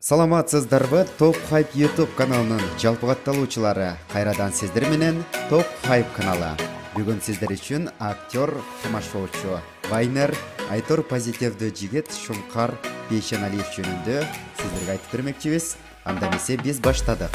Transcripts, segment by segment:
Саламатсыздарбы, Топ Хайп YouTube каналынын жалпы катталуучулары. Кайрадан сиздер менен Топ Хайп каналы. Бүгүн сиздер үчүн актер, тамашоочу, вайнер, Айтор позитивдүү жигит Шумкар Бейшеналиев жөнүндө сиздерге айтып бермекчибиз. Анда эмесе биз баштадык.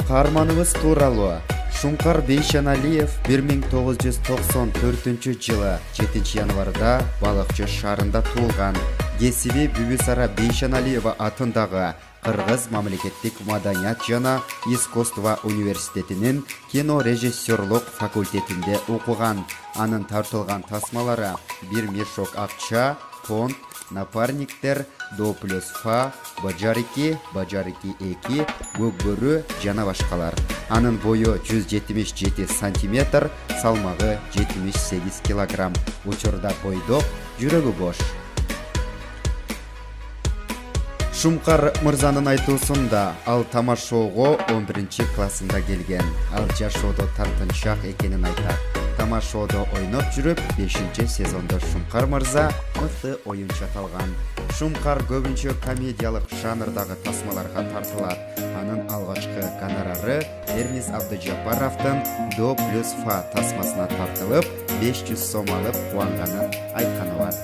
Каарманыбыз тууралуу Шумкар Бейшеналиев 1994 жылы 7 январда Балыкчы шаарында туулган. Кесиби Бүбүсара Бейшеналиева атындагы Кыргыз мамлекеттик маданият жана искусство университетинин кино режиссерлук факультетинде окуган. Анын тартылган тасмалары бир мешок акча, фонд, напарниктер, до плюс фа, бажарики 2, Көкбөрү жана башкалар. Анын бою 177 сантиметр, салмагы 78 килограмм. Учурда бойдок, жүрөгү бош. Шумкар мырзанын айтуусунда ал тамашоого 11 классында келген. Ал жашоодо тартынчак экенин айтат. Тамашоодо ойноп жүрүп, 5 сезондо Шумкар мырза мыкты оюнчу аталган. Шумкар көбүнчө комедиялык жанрдагы тасмаларга тартылат. Анын алгачкы гонорары Эрнис Абдыжапаровдун до плюс фа тасмасына тартылып, 500 сом алып кубанганын айтканы бар.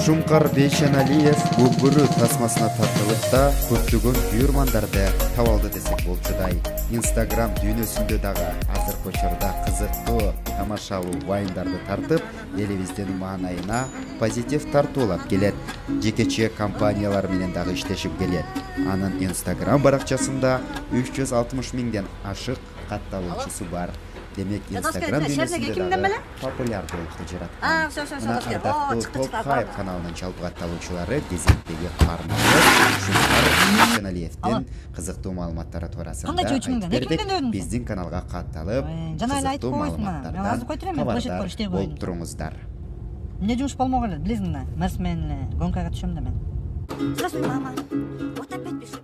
Шумкар Бейшеналиев Көкбөрү тасмасына тартылып да көптөгөн күйөрмандарды таап алды десек болчудай. Инстаграм дүйнөсүндө дагы азыркы учурда кызыктуу, тамашалуу вайндарды тартып, элибиздин маанайына позитив тартуулап келет. Жекече компаниялар менен дагы иштешип келет. Анын Инстаграм баракчасында 360 миңден ашык катталуучусу бар. Демек, Инстаграм дүйнөсүндө дагы популярдуу болуп жатат. Топ Хайп каналынын жалпы катталуучулары кезектеги каарманыбыз Шумкар Бейшеналиевдин кызыктуу маалыматтары туурасында айтып бердик. Биздин каналга катталып, кызыктуу маалыматтардан кабардар болуп туруңуздар. Эмне жумуш болмок эле, билесиңби? Мерс менен гонкага түшөм да мен. Здравствуй, мама. Вот опять пишу